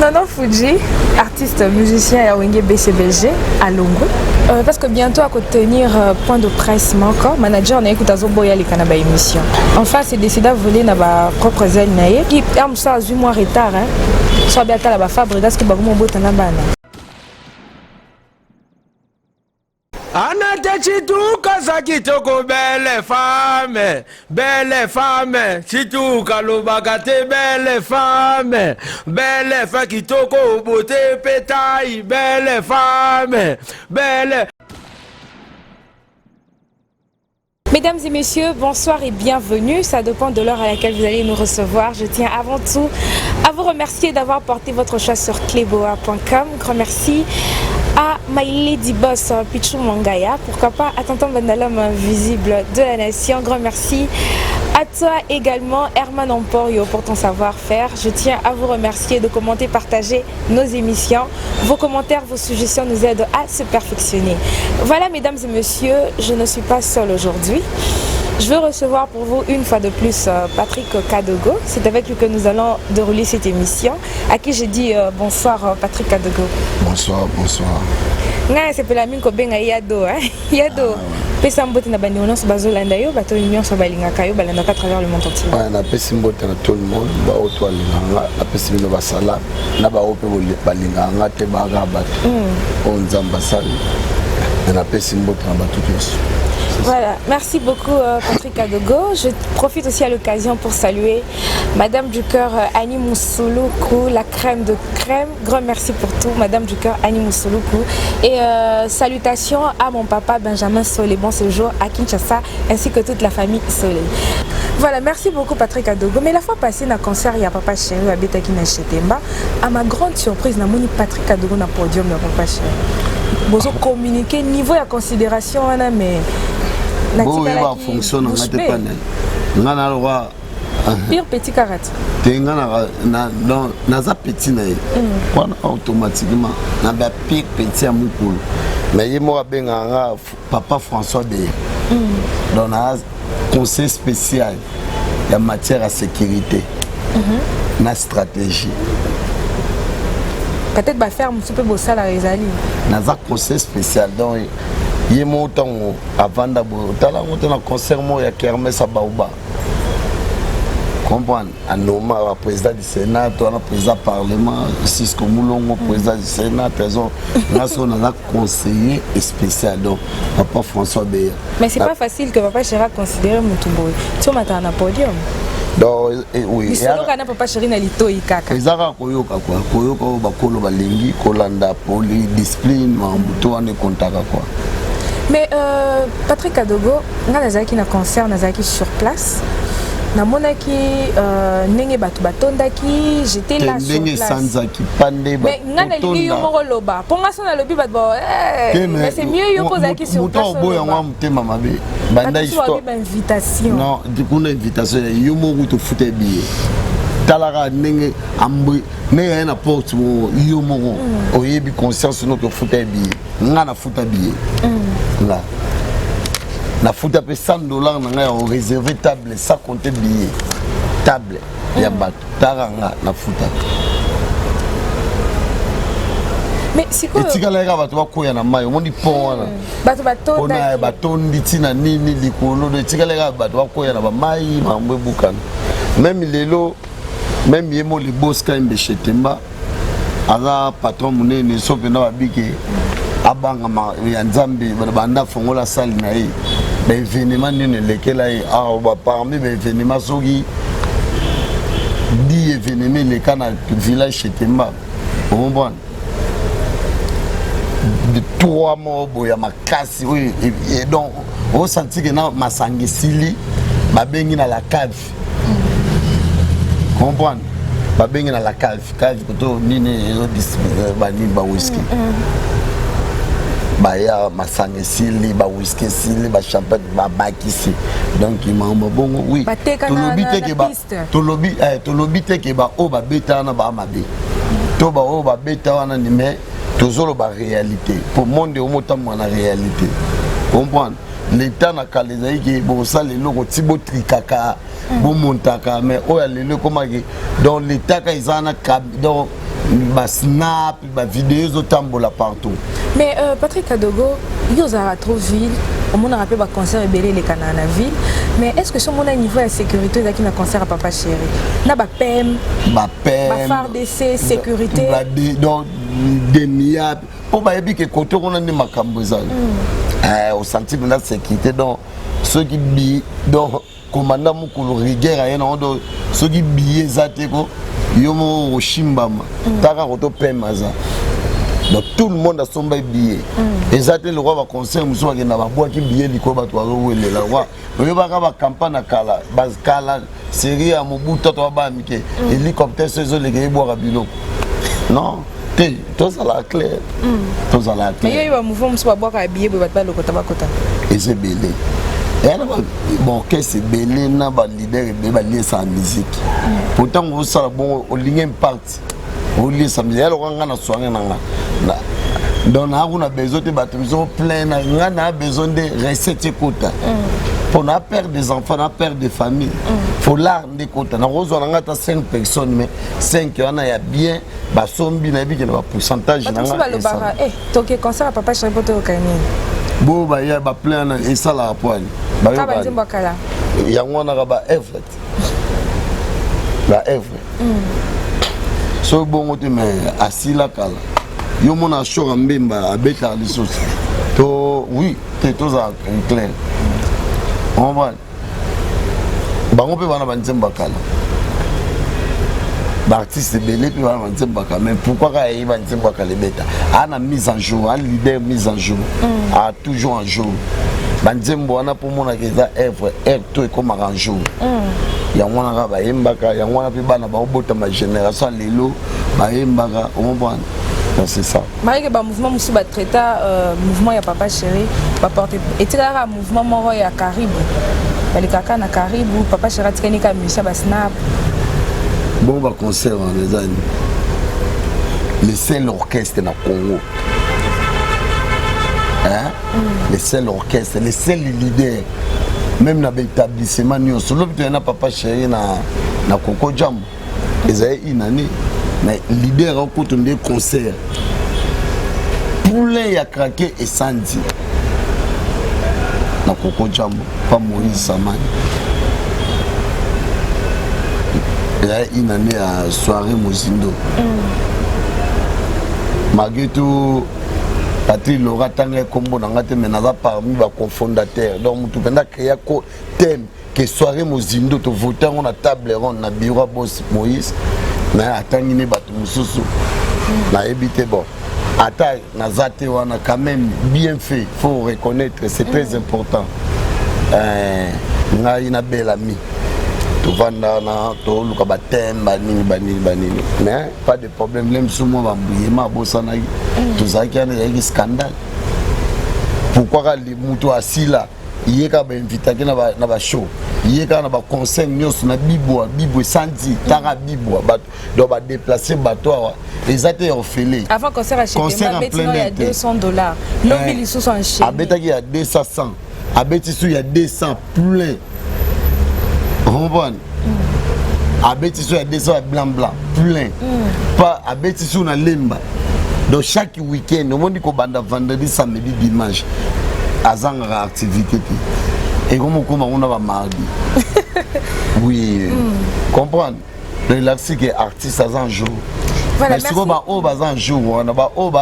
Nana Fuji, artiste musicien à Wenge BCBG à Longo. Parce que bientôt à tenir point de presse encore, manager n'a écouté Zoboya les Canaba émission. Enfin, c'est décidé de voler dans ma propre zone naïe. Qui aime ça à 8 mois retard, hein. Soit bien à la fabrique, parce que bagou mon beau tanabana. Anate chituka za kitoko belle femme, chituka lobakate belle femme kitoko beauté pétaille, belle femme, belle. Mesdames et messieurs, bonsoir et bienvenue. Ça dépend de l'heure à laquelle vous allez nous recevoir. Je tiens avant tout à vous remercier d'avoir porté votre choix sur cleboa.com. Grand merci à My Lady Boss Pichou Mangaya, pourquoi pas à Tonton Bandalom visible de la nation. Grand merci à toi également, Herman Emporio, pour ton savoir-faire. Je tiens à vous remercier de commenter, partager nos émissions. Vos commentaires, vos suggestions nous aident à se perfectionner. Voilà, mesdames et messieurs, je ne suis pas seule aujourd'hui. Je veux recevoir pour vous une fois de plus Patrick Kadogo. C'est avec lui que nous allons dérouler cette émission. À qui j'ai dit bonsoir Patrick Kadogo. Bonsoir, bonsoir. C'est pour la mine Kobenga Yado. Yado. Pesa mbote na bani onance bazolanda yo bato union so balingaka yo balanda à travers le monde entier. Ouais, na pesa mbote na tout le monde ba oto alinganga na pesa bino basala na ba ope balinganga te baga bato. On nzamba sali. Na pesa mbote na bato tous. Voilà, merci beaucoup Patrick Kadogo. Je profite aussi à l'occasion pour saluer Madame du Cœur Annie Moussouloukou, la crème de crème. Grand merci pour tout, Madame du Cœur Annie Moussouloukou. Et salutations à mon papa Benjamin Solé, bon séjour à Kinshasa, ainsi que toute la famille Solé. Voilà, merci beaucoup Patrick Kadogo. Mais la fois passée, dans le concert, il y a Papa Chéri à Betaki Nachetemba. À ma grande surprise, na moni Patrick Kadogo na podium de Papa Chéri. Vous communiquer niveau de considération, mais bon, il va fonctionner dans le panel. On a le droit. Pire petit carrette. Dans un petit naïf. Automatiquement, on a pire petit à mon cool. Mais il m'a bien papa François de. Dans un conseil spécial, il y a matière à sécurité. La stratégie. Peut-être va faire un petit peu bosser à la résalie. Dans un conseil spécial, donc il y a mon temps avant d'abord. Dans un concert, il y a Kermesse à Baouba. Comprendre, à Noma, le président du Sénat, le président du Parlement, Cisco Moulongo, le président du Sénat, on a un conseiller spécial, donc Papa François Béa. Mais c'est pas facile que Papa Chéri considère Moutouboy. Tu m'as un podium. Donc, oui. Il solo kana Papa Chéri na litoi kaka. Ezaka koyoka quoi. Koyoka bakolo balingi, kolanda poli, discipline, mambuto ane kontaka quoi. Mais Patrick Kadogo, nazaki na concert, nazaki sur place. Na monaki nenge batu batondaki, j'étais là sur place. Sanzaki pande mais ngana li yo moko loba. Ponga sona lobi bat bo. Mais c'est mieux yo posaki sur place. Muto boya ngwa mutema mabe. Banda histoire. Invitation. Non, du coup une invitation yo moko to fute billet. Talara nenge ambe ne na porte yo moko. Oyebi conscience no to fute billet. Ngana fute billet. Là. Na fouta pe $100 na nga réservé table ça compter billet table ya bato taranga na fouta. Mais c'est quoi etikala ka bato bakoya na mayo mondi pont wana bato batonda ona batondi tina nini likolo de etikala ka bato bakoya na ba mai mamwe bukana même lelo même yemo le boss ka mbeshe temba ala patron munene so pena babike abanga ma ya nzambe banda fongola salle na ye. Mais événement n'est lequel parmi les événements sogi 10 événements les cas dans le village chez Temba vous comprenez de 3 mois boya makasi oui et donc on sentit que na masangi sili ba bengi na la cave comprendre ba bengi na la cave to nini yo distribuer ba ni ba whisky baya masanga sili ba whisky sili ba champagne ba bakisi donc il m'a bongo oui to lobi te ke ba o ba beta na ba mabe to ba o ba beta wana ni mais tozolo ba réalité pour monde au motam na réalité comprendre l'état na kaleza ki bo ça le loko tibo trikaka bo montaka mais o ya lelo comment que dans l'état ka izana donc ba snap, ba vidéos autambola partout. Mais Patrick Kadogo, vous avez trop ville. On a rappelé un concert et belé les canaux à la ville. Mais est-ce que sur mon niveau de sécurité, il y a un concert à Papa Chéri? Na ba PEM, ba phare d'essai, sécurité. Donc des milliards. Pour ba yebi que côté on a des macambozal. Au sentiment de sécurité donc ceux qui bi donc commandant mukulu rigueur à un donc ceux qui billets zateko yomo Shimbama. Taka koto PEM aza. Donc tout le monde a son billet. Et ça le roi va conseiller monsieur qui n'a pas boire qui billet liko ba to où le roi. Le ba ka campagne kala, bas kala, série à Mobutu to ba mike. Hélicoptère ces les gars boire bilo. Non, tout ça la clair. Tout ça la clair. Mais il y a un mouvement monsieur boire ka billet ba ba lokota ba kota. Et c'est belé. Et bon que c'est belé na ba leader be ba lié sa musique. Pourtant vous ça bon au ligne parti. Oli samedi alors on a soigné nanga donc on a besoin de bâtiments plein on a besoin de recettes quota pour na perdre des enfants na perdre des familles faut là des quota na rose on a 5 personnes mais 5 on a bien ba sombi na bi que na pourcentage nanga donc concert Papa Chéri poto okani bo ba ya ba plein et ça la poigne ba ya ngona ka ba effort ba effort so bon mais asila kala yo mona shora mbemba abeta lisos to oui c'est tout ça clair on va bango pe bana banzemba kala l'artiste belé pe bana banzemba kala mais pourquoi ka yi banzemba kala beta ana mise en jour un leader mise en jour a toujours en jour banzembo ana pour mona que ça œuvre to comme en jour yango na ba yembaka yango na pe bana ba obota ma génération lelo ba yembaka on voit c'est ça malgré ba mouvement musu ba traita mouvement ya Papa Chéri ba porter etikala mouvement moro ya Caribou balikaka na Caribou Papa Chéri tikani ka misha ba snap bon ba concert en les années le seul orchestre na Congo hein le seul orchestre le seul leader même dans l'établissement nous solo na Papa Chéri na Coco Jam ezay inani mais leader au côté des concerts poulet a craqué et sandi na Coco Jam pas Moïse Samani ezay inani à soirée Mozindo malgré tout Patrick Laura Tangé Kombo Nangate Menaza parmi les cofondateurs. Donc, tout le monde a créé un thème que soirée Mozindo, tu votes on a table ronde, na bureau boss Moïse, mais attendez les bateaux Moussousou, na évité bon. Attends, na zate on a quand même bien fait, faut reconnaître, c'est très important. Na une belle amie. Tu vas dans tout le baptême, banini, mais pas de problème. Même si moi va briller, ma bosse en a tout ça qui a un scandale. Pourquoi les moutons assis là, il y a un invité qui n'a show, il y a un conseil na bibo sandi, tara bibo, donc va déplacer bateau. Les athées ont fait les. Avant concert à Chéri, il y a $200. Non, ils sont en Chine. Abeta il y a 200, Abetisu il y a 200 plein. Abetisu il y a 200 blanc plein. Pas Abetisu na lemba. Donc chaque week-end, on dit qu'on banda vendredi, samedi, dimanche, à zanga activité. Et comment on a mardi. Oui, comprendre. Le laxi qui est artiste à un jour. Voilà, mais si on a un jour, on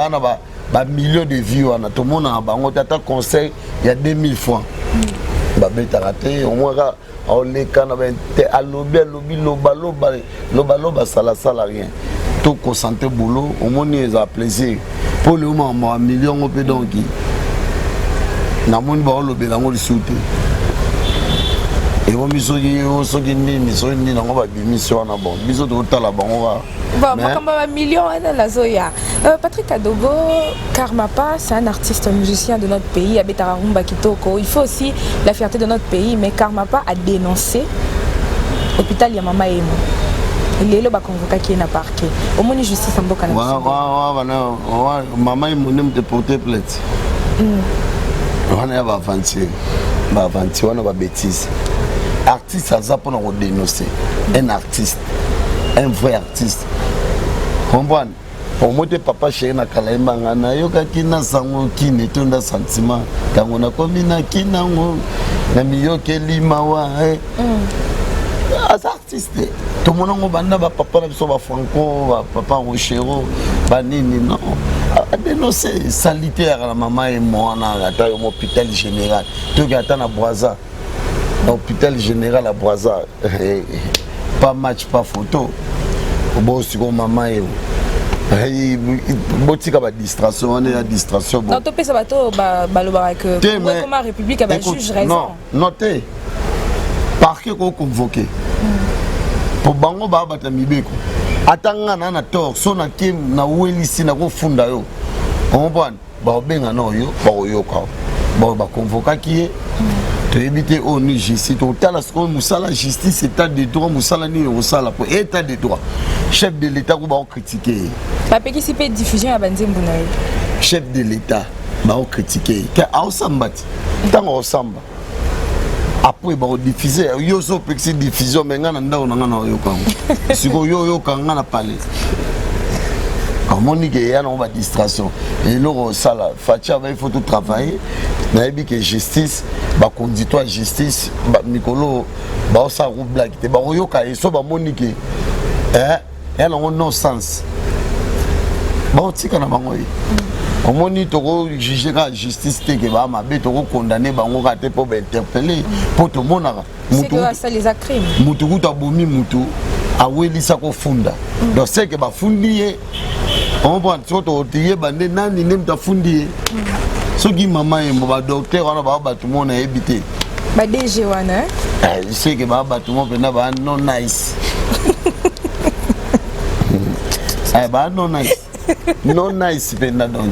a millions de vues, on a tout le monde a un conseil, il y a 2000 francs. Babé raté, au moins on les canne à lobby, loba, ça rien. Tout concentré boulot, au moins ils ont plaisir. Pour le moment, un million on peut donc. Na mon ba lobby la mo souté. Et on miso ni na ba mission na bon. Biso to tala bango wa. Bon, comme un million la Zoya. Patrick Kadogo, Karmapa, c'est un artiste musicien de notre pays, Abetara Rumba Kitoko. Il faut aussi la fierté de notre pays, mais Karmapa a dénoncé l'hôpital Yamama Emo. Il est là convoqué qui est na parquet. Au moins justice en boka na. Maman Emo ne te porter plainte. On a avancer. Ba avancer, on a bêtise. Artiste ça pour nous dénoncer. Un artiste, un vrai artiste. comprendre au moté papa chéri na kalaimba ngana yoka kina sango kine tonda sentiment tango na komina kina ngo na miyoke limawa as artiste tout mon ngo banda ba papa na biso ba franco ba papa rochero ba nini non dénoncer salitaire la maman et moi na ata au hôpital général to gata na Boisa hôpital général à Boisa pas match pas photo bon si ko maman et botika ba distraction on est à distraction bon non to pesa bato baloba que comment la république a juge raison non notez parquet ko convoqué pour bango ba bata mibeko atanga na tort so na kim na welisi na ko funda yo on bon ba benga no yo ba yoka ba convoquer qui to éviter on justice total ce qu'on musala justice état de droit musala ni musala pour état de droit chef de l'état ko ba critiquer ba peki sipe diffusion ya banzembo na yo chef de l'état ba critiquer ka ausambati tango osamba après ba diffuser yo so peki diffusion mais ngana ndao na ngana yo kango siko yo kanga na parler Monique et Yann on va distraction et l'euro sala Fatia il faut tout travailler na ebi que justice ba conduit-toi justice ba Nicolo ba sa roue black te ba yoka et so ba Monique elle on no sens ba otika na bango yi on moni toko juger la justice te que ba mabe toko condamner bango ka te pour interpeller pour tout monaka mutu ça les crimes mutu kuta bomi mutu awelisa ko funda donc c'est que ba fundi on va surtout tirer bande nani nem ta fundi so gi mama e ba docteur on ba tout monde éviter ba DG wana c'est que ba tout monde na ba non nice ba non nice non nice penda donc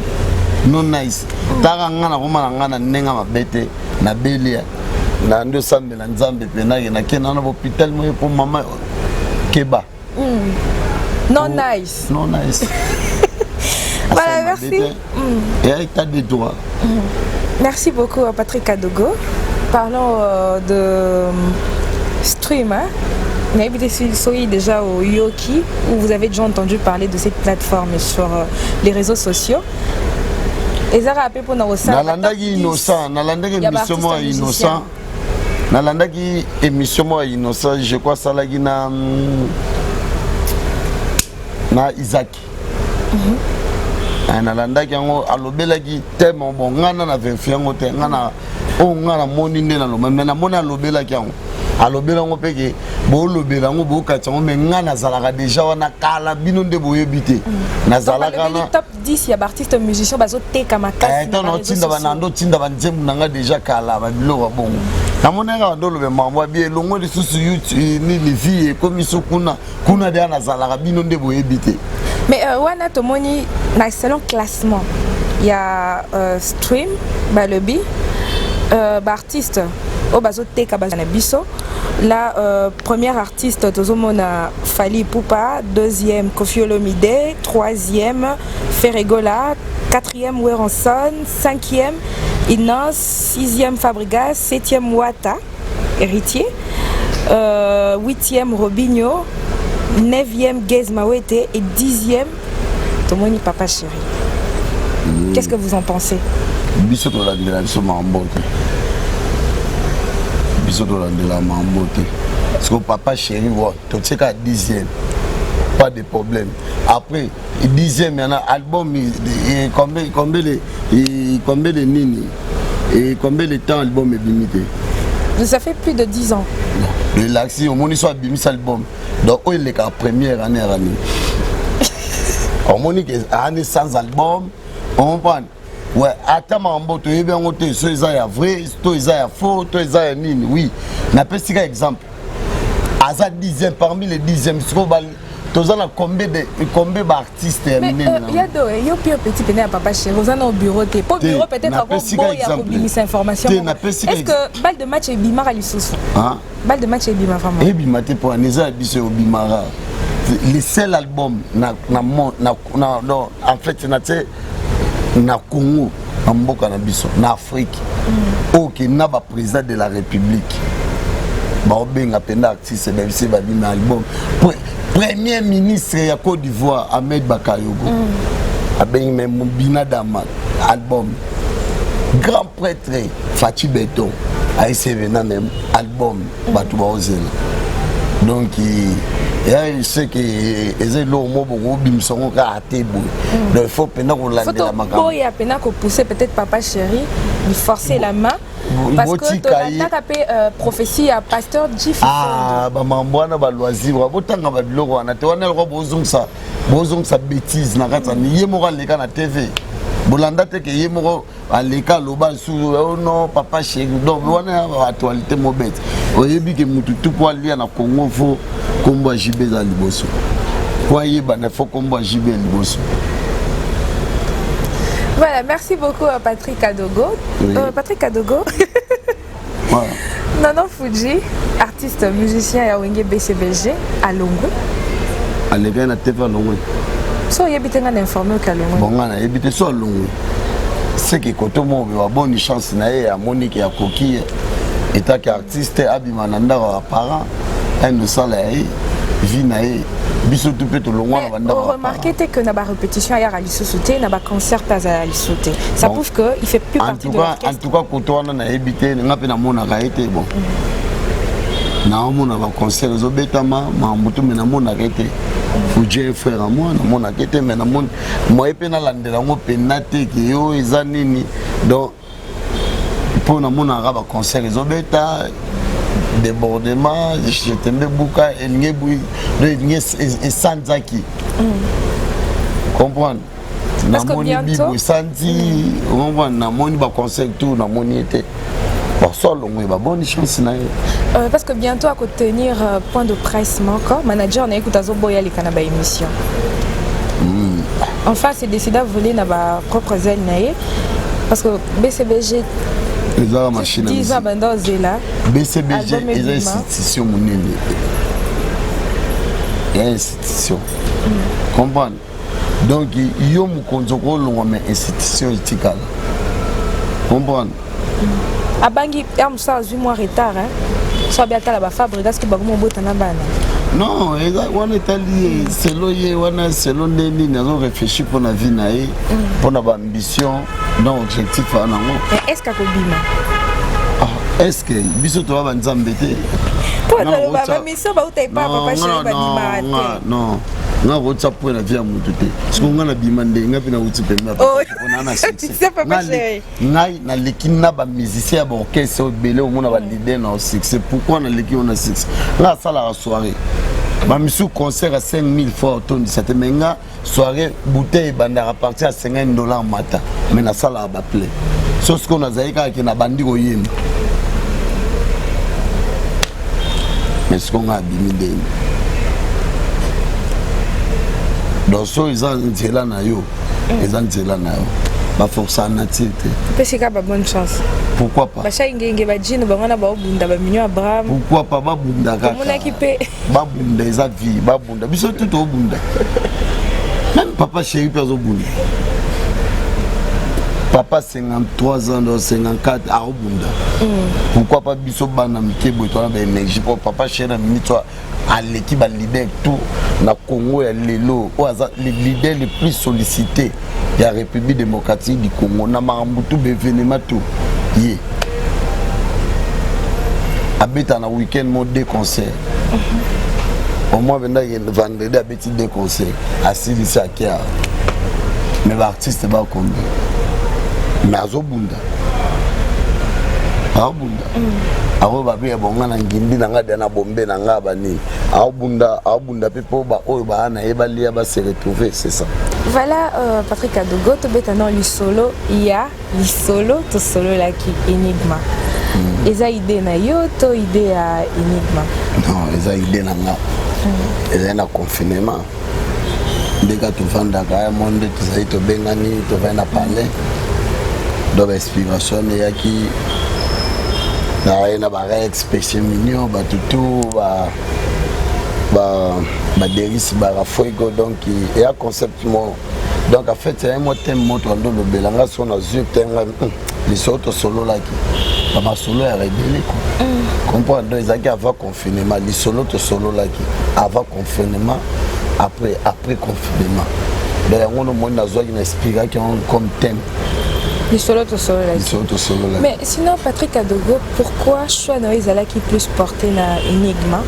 non nice tara ngana koma ngana nenga mabete na belia na ndo sambe na nzambe penda na kena na hôpital mo pour mama keba non nice non nice. Voilà, merci. Et état de droit. Merci beaucoup à Patrick Kadogo. Parlons de stream. Vous avez déjà au Yoki, où vous avez déjà entendu parler de cette plateforme sur les réseaux sociaux. Et ça rappelle pour nous ça. Nalandaki innocent, nalandaki émission innocent. Nalandaki émission innocent, je crois ça là na Isaac. Nalandaki yango alobelaki thème bon ngana na 20 yango te ngana o ngana moni ndena lo mais na mona alobelaki yango alobela ngo peke bo lobela ngo bo katsa ngo mais ngana zalaka déjà wana kala bino nde boyebite na zalaka na top 10 ya artiste musicien bazo teka makasi na no tinda banando tinda banzemu nanga déjà kala ba bilo bongo na mona nga ndo lobe mambo bien longo lisusu YouTube ni les vie comme isokuna kuna de na zalaka bino nde boyebite. Mais wana tomoni na selon classement il y a stream balobi artiste au bazo teka bazana biso la première artiste tozomona Fally Ipupa, deuxième Koffi Olomide, troisième Ferregola, quatrième Werenson, cinquième Inos, sixième Fabrigas, septième Wata héritier, huitième Robinho, 9e Gaze Mawete et 10e Tomoni Papa Chéri. Qu'est-ce que vous en pensez? Biso to la direction mambote. Biso to la mambote. Parce que Papa Chéri voit to tseka 10e. Pas de problème. Après 10e il y a un album combien de nini et combien de temps album est limité. Ça fait plus de 10 ans. Le Laxi, au moins, il soit bimis album. Donc, il est la première année. Au moins, il est année sans album. On prend. Ouais, attends, mambo, tu es bien noté. Soit ils sont vrai, soit ils sont faux, soit ils sont nini. Oui. Mais après, c'est un exemple. À ça, 10e, parmi les 10e, tu as combien d'artistes terminés? Il y a deux petits pénés à Papa Chéri. Vous avez au bureau. Pour le bureau, peut-être encore bon, il y a publié cette information. Est-ce que balle de match est Bimar à l'issous? Balle de match est Bimar vraiment? Et Bimar, tu pour Anisa, c'est au Bimara. Le seul album, en fait, c'est na Congo, en Boka en Afrique, qui n'a pas président de la République. Bah, on a un artiste, c'est un album. premier ministre ya Côte d'Ivoire Ahmed Bakayoko abengi même Bina Dama album grand prêtre Fati Beton a essayé même album Batouba Ozela donc il sait que les gens ont bimsongo ka atebo donc il faut pendant qu'on la de la maman il y a pendant qu'on pousser peut-être papa chéri lui forcer la main parce que tu as tapé prophétie à pasteur Jiff ah ba mambwana ba loisir botanga ba biloko wana te wana ro bozong sa bêtise na kata ni yemora leka na TV bolanda te ke yemoro aleka loba su non papa chéri donc wana actualité mobete oyebi ke mutu tout pour aller na Congo fo kombo jibe za liboso kwa yeba na fo kombo jibe liboso. Voilà, merci beaucoup à Patrick Kadogo. Oui. Patrick Kadogo. Voilà. Nanon Fuji, artiste musicien ya Wenge BCBG à Longwe. Aleka na TV à Longwe. So yebite nga informé au Longwe. Bon nga yebite so Longwe. C'est que koto mo ba bonne chance na ya Monique ya Koki état qu'artiste abima nanda wa parent elle ne salaire vie nae biso tout peut longwa na banda. Remarquez que na ba répétition ya à l'issouté na ba concert pas à l'issouté. Ça prouve que il fait plus partie de l'orchestre. En tout cas koto na ebité nga pe na mona ka été bon. Na mona ba concert zo betama ma mutu mena mona ka été. Fuji frère moi na mona ka été mais na mona moi pe na landela ngo penate ki yo ezanini donc pour na mona ka ba concert zo beta débordement je t'aime beaucoup et ngebui et sanzaki comprendre na moni bibo santi comprendre na moni ba concert tout na moni était bon solo moi ba bonne chance na parce que bientôt à tenir point de presse encore manager na écoute azo boya les kanaba émission enfin c'est décidé à voler na ba propre zone naé parce que BCBG les arts machines 10 ans banda zela BCBG les institutions monene et institution comprendre donc yo mukonzo ko longa mais institution itikala comprendre abangi amsa 8 mois retard hein so bien kala ba fabrique parce que ba mo bota na bana non on est allé selon ye wana selon neni nazo réfléchir pour la vie nae pour na ambition non objectif ana ngo est-ce que kobima est-ce que biso to ba nzambe te pour ba mission ba utai pa papa chéri ba dimate non nga rotsa pour la vie à mutu te parce que nga na bima ndenga pe na uti pemba on a c'est papa chéri ngai na lekina ba musicien ba orchestre obele o mona ba leader na succès pourquoi na leki on a succès la sala la soirée ba misu concert à 5000 fois au ton 17 menga soirée bouteille banda à partir à $50 matin mais na sala ba play so ce qu'on a zaika ki na bandi ko yim mais ce qu'on a bimi de donc so ils ont nzela na yo ils ont nzela na yo ba força na tite pesika ba bonne chance pourquoi pas ba shingenge ba jino ba ngana ba obunda ba minyo Abraham pourquoi pas ba bunda kaka mona kipe ba bunda eza vie ba bunda biso tout obunda même papa chéri pezo bunda papa 53 ans donc 54 à obunda pourquoi pas biso bana mikebo to na ba énergie pour papa chéri na minito à l'équipe à leader tout na Congo ya lelo le leader le plus sollicité de la République démocratique du Congo na marambutu bevenema tout yé abeta na week-end mo deux concerts au moins vendredi abeti deux concerts assis ici à Kia mais l'artiste ba combien mais azobunda abunda abo babe bonga na ngindi na ngada na bombe na ngaba ni abunda pepo ba oyo ba na ebali ya ba se retrouver c'est ça. Voilà Patrick Kadogo to betano li solo ya li solo to solo la ki Enigma eza idée na yo to idée à Enigma non eza idée na nga eza na confinement ndeka to vanda ka monde to sai to bengani to va na parler do inspiration ya ki na ba expression mignon ba tutu ba déris ba fuego donc il y a concept mo donc en fait c'est un mot thème mot dans le belanga son azur tenga les autres solo là qui ba solo est révélé quoi comprendre donc ezaki avant confinement lisolo to solo laki avant confinement après confinement donc yango no moni nazwaki na expliquaki comme thème lisolo to solo laki. Mais sinon Patrick Kadogo, pourquoi choix Noé Zalaki plus porté na Enigma?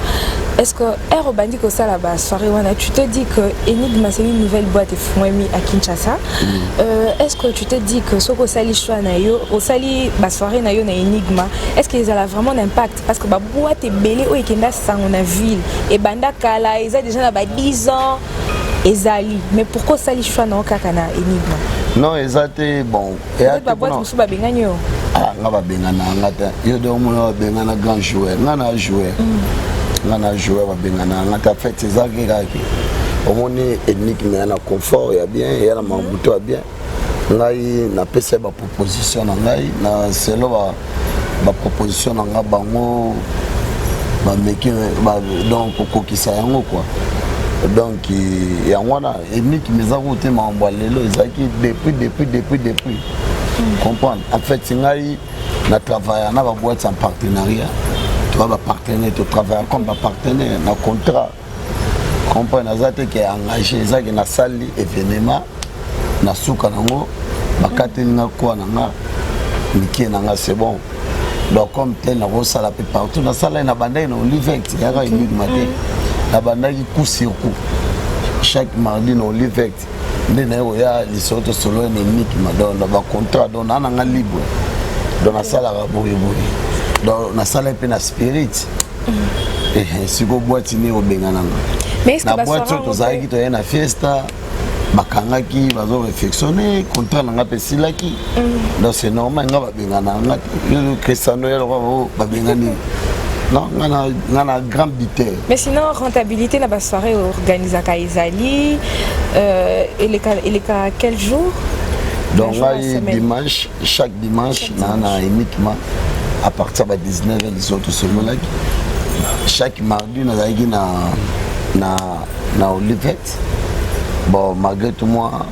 Est-ce que Aérobandi ko ça là-bas soirée wana tu te dis que Enigma c'est une nouvelle boîte fouemi à Kinshasa? Est-ce que tu te dis que soko sali choix na yo au sali ba soirée na yo na Enigma, est-ce qu'ils a vraiment d'impact parce que ba boîte est belé o ekenda sang na ville et banda kala ils a déjà na ba 10 ans ezali, mais pourquoi sali choix na kaka na Enigma? Non, exactement. Bon, et à la boîte, nous bengano. Ah, on va bengana, il y a des gens qui bengana grand joueur, on a joué, va bengana, on a fait ces agrégations. Au moins, ethnique, mais on a confort, il y a bien, il y a la mambouto, bien. On a fait ma proposition, on a c'est là ma proposition, on a bango, donc pour qui ça quoi. Donc il y a un ethnique qui nous a voté ma embalelo depuis comprendre en fait c'est na travail na ba boîte en partenariat tu vas partenaire tu travailles comme un partenaire na contrat comprendre azate qui est engagé ça qui na sali événement na suka nango bakatelinga kwa nanga miki nanga c'est bon donc comme tel na rosala pe partout na sala na bandai na olivect ya ka une matin la bandaki coup sur coup chaque mardi na olivect ndena yo ya lisoto solo ennemi qui m'a donné ba contrat donc na nga libre donc na sala ba boye donc na sala pe na spirit et si go boîte ni o bengana mais est-ce que na boîte to zaki to na fiesta bakangaki bazo réflexionner contrat na nga pe silaki donc c'est normal nga ba bengana nga yo Cristiano yo ba bengani. Non, on a un grand bitère. Mais sinon, rentabilité, la soirée organisée à Kaizali, il est à quel jour? Donc, dimanche, chaque dimanche, on a uniquement à partir de 19h, les autres semaines. Chaque mardi, on a Olivette. Bon, malgré tout, moi,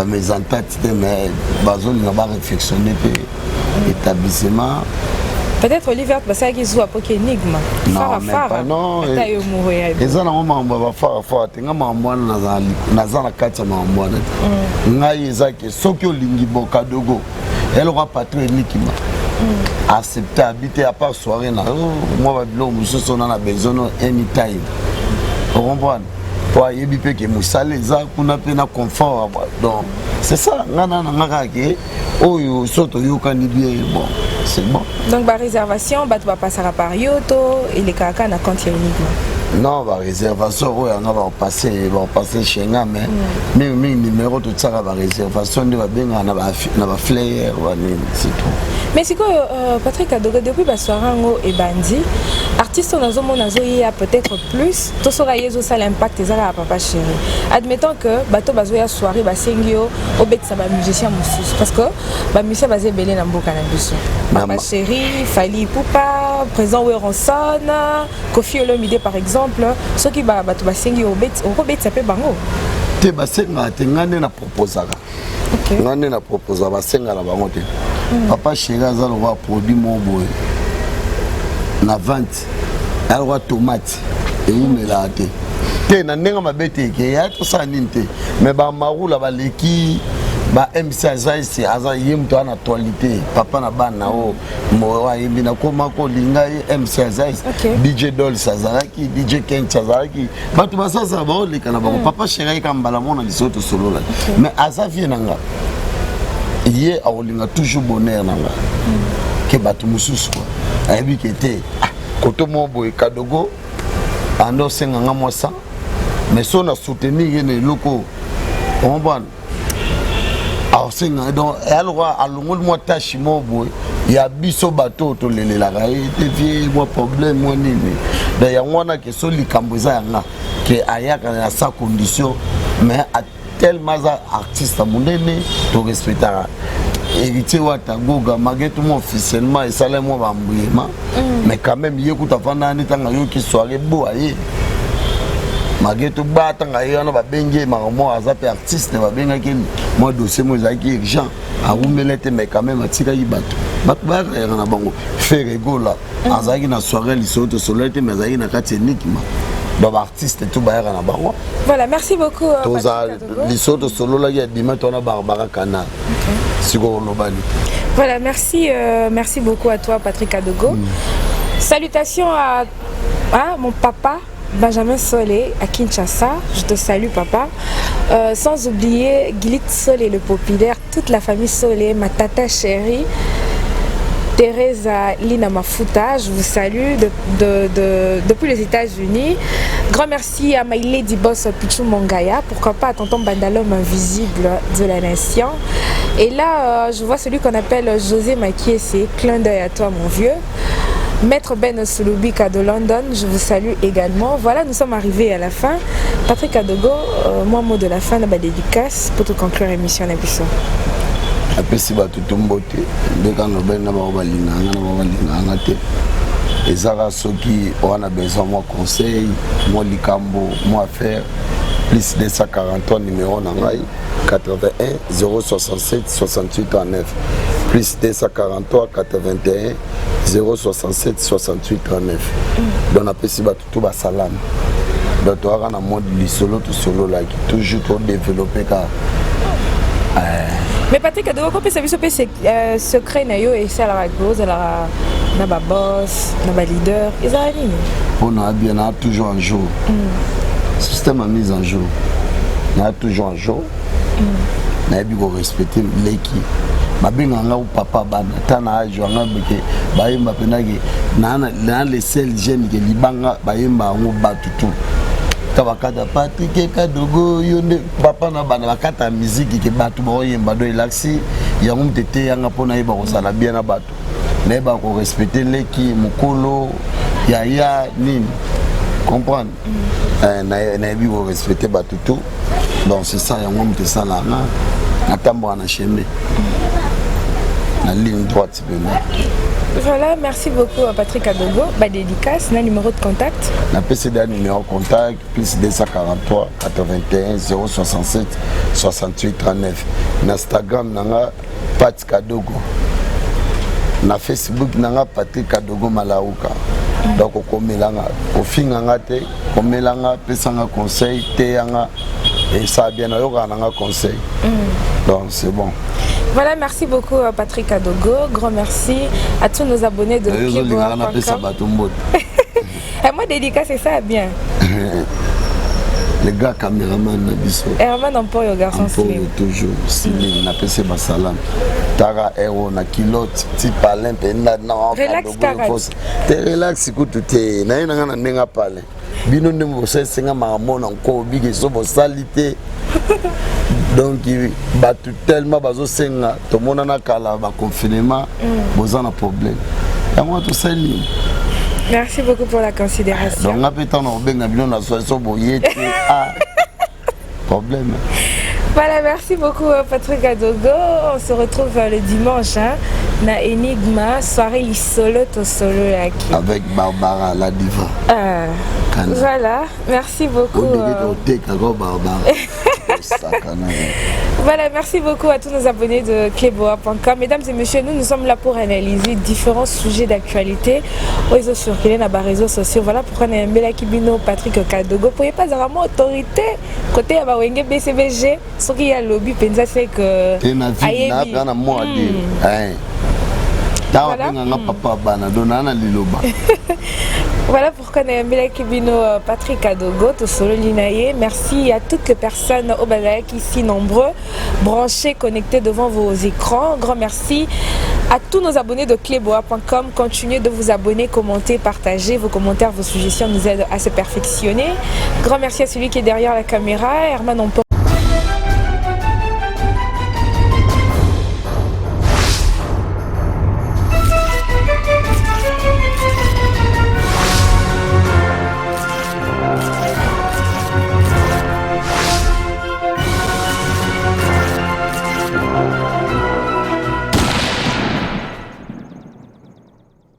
mes ententes, mais on va réflexionner l'établissement. Peut-être Olivier parce qu'il joue à Poké Enigma. Non, mais pas non. Les gens ont m'envoyé fort. Tenga m'envoyé na kati m'envoyé. Ngai ezaki soki olingi boka dogo. Elle aura patron Enigma. Accepter habiter à part soirée na moi va bilo mususu na besoin anytime. Vous comprenez? Pour yebi pe ke musale za kuna pe na confort donc c'est ça ngana ngaka ke oyo soto yokani bien bon. C'est bon. Donc, la réservation, tu vas passer à Parioto et les caca na compte uniquement. Non, la réservation, oui, on va passer chez nous, mais numéro tout ça, la réservation, on va bien, on va flyer, c'est tout. Mais c'est quoi, Patrick Kadogo, depuis que Soarango et Bandi, artistes on a peut-être plus, tout ça a l'impact des à Papa Chéri. Admettons que bateau bazoya soirée basengio au bet ça va musicien moussous parce que ba musicien basé belé na mboka na biso. Papa Chéri, Fali Poupa, présent Weronson, Kofi Olomide par exemple, ceux qui bateau basengio au bet ça peut bango. Te basenga te ngane na proposaka. OK. Ngane na proposaka basenga na bango te. Papa Chéri a un produit mon boy. Na vente. Elle a tomate et où me l'a été. Te na nenga mabete ke ya to sa ninte. Mais ba marula ba leki ba MC Azaisi aza yimto ana toilette. Papa na bana o mo wa yimbi na koma ko linga MC Azaisi. DJ Doll Sazaraki, DJ Ken Sazaraki. Batu basasa ba o lekana ba Papa Chéri ka mbala mona lisoto solo la. Mais Azavi nanga. Hier on a toujours bonheur nanga que batu mususu quoi ayebi kete koto mobo Kadogo ando senga moi ça mais so na soutenir ne loko on ban alors senga donc elle roi alongol moi tâche mobo ya biso bato to lelela ga devie moi problème moi nini d'ailleurs on a que so likamboza yanga que ayaka na sa condition mais tellement artiste monene to respecter héritier wa Tagoga malgré tout officiellement et salaire moi bambouema mais quand même yekuta fana ni tanga yo ki soirée beau aye malgré tout batanga yana ba bengi maromo azape artiste ba benga ki moi dossier moi zaki urgent a oumelete mais quand même atika yi bato ba na bango faire rigola azaki na soirée lisoto solete mais azaki na kati nikima ba artiste tout ba na bango. Voilà, merci beaucoup. Toza lisoto solo la ya dimanche na Barbara Canal. Sigoro lobani. Voilà, merci beaucoup à toi Patrick Kadogo. Salutations à mon papa Benjamin Solé à Kinshasa, je te salue papa. Sans oublier Gilit Solé le populaire, toute la famille Solé, ma tata chérie, Teresa Lina Mafuta, je vous salue depuis les États-Unis. Grand merci à My Lady Boss Pichou Mongaya, pourquoi pas à tonton Bandalom invisible de la nation. Et là, je vois celui qu'on appelle José Makiese, clin d'œil à toi mon vieux. Maître Ben Sulubika de London, je vous salue également. Voilà, nous sommes arrivés à la fin. Patrick Kadogo, moi mot de la fin de ma dédicace pour te conclure l'émission d'émission. Apesi batu tumbote ndeka no ben na ba balinga te ezara soki on a besoin moi conseil moi likambo moi faire plus 243 numéro na ngai 81 067 68 39 plus 243 81 067 68 39 donc apesi batu tout ba salam donc on a mode lisolo to solo là qui toujours trop développer car mais Patrick Kadogo, quand tu as secret et c'est la grosse, la boss, la leader, ils arrivent. On a bien toujours un jour. Le système a mis en jour. On a toujours un jour. On a bien respecter l'équipe. Ma bien on papa ban tana ajo nga beke bayemba penagi na les seuls jeunes qui libanga bayemba ngo batutu. Tabakata Patrick Kadogo yonde papa na bana bakata musique ke batu boyemba do relaxi ya ngumtete yanga pona yeba ko sala bien na batu na ba ko respecter leki mukolo ya nini comprendre na bi ko respecter batu tout donc c'est ça ya ngumte sala na tambo na chemin na ligne droite bena. Voilà, merci beaucoup à Patrick Kadogo. Dédicace, un numéro de contact. La PCDA numéro de contact, plus 243 81 067 68 39. Instagram, nanga Pat Kadogo. Na Facebook, nanga Patrick Kadogo Malaouka. Donc, au komelanga, au finganga te, komelanga, pesanga conseil, teanga, et ça bien nanga conseil. Donc, c'est bon. Voilà, merci beaucoup à Patrick Kadogo. Grand merci à tous nos abonnés de Kleboa.com. Et moi, dédicace, c'est ça, bien. Les gars caméraman Nabiso. Herman Emporio, garçon slim. Toujours slim, na PC Basalam. Tara Hero, na kilote, ti palin, penda, non. Relax, Karat. Te relax, écoute, te. Na yena ngana nenga palin. Bino ndemo se senga maramona encore bigi so bo salité. Donc batu tellement bazo senga to mona na kala ba confinement boza na problème. Ya moi tout ça li. Merci beaucoup pour la considération. Donc appétant no benga bino na so boyete problème. Voilà, merci beaucoup Patrick Kadogo. On se retrouve le dimanche na Enigma, soirée lisolo to solo aquí. Avec Barbara la diva. Voilà, merci beaucoup. Voilà, merci beaucoup à tous nos abonnés de Kleboa.com. Mesdames et messieurs, nous sommes là pour analyser différents sujets d'actualité aux réseaux circulés, dans les réseaux sociaux. Voilà pourquoi on a un bel Kibino, Patrick Kadogo. Vous pouvez pas vraiment autorité côté à Bawenge BCBG. Ce qui y a lobby, c'est que. Voilà pourquoi on a un Kibino Patrick Kadogo, tout solo Linaye. Merci à toutes les personnes au Bazar qui sont nombreux, branchés, connectés devant vos écrans. Grand merci à tous nos abonnés de Kleboa.com. Continuez de vous abonner, commenter, partager. Vos commentaires, vos suggestions nous aident à se perfectionner. Grand merci à celui qui est derrière la caméra, Herman Emporio.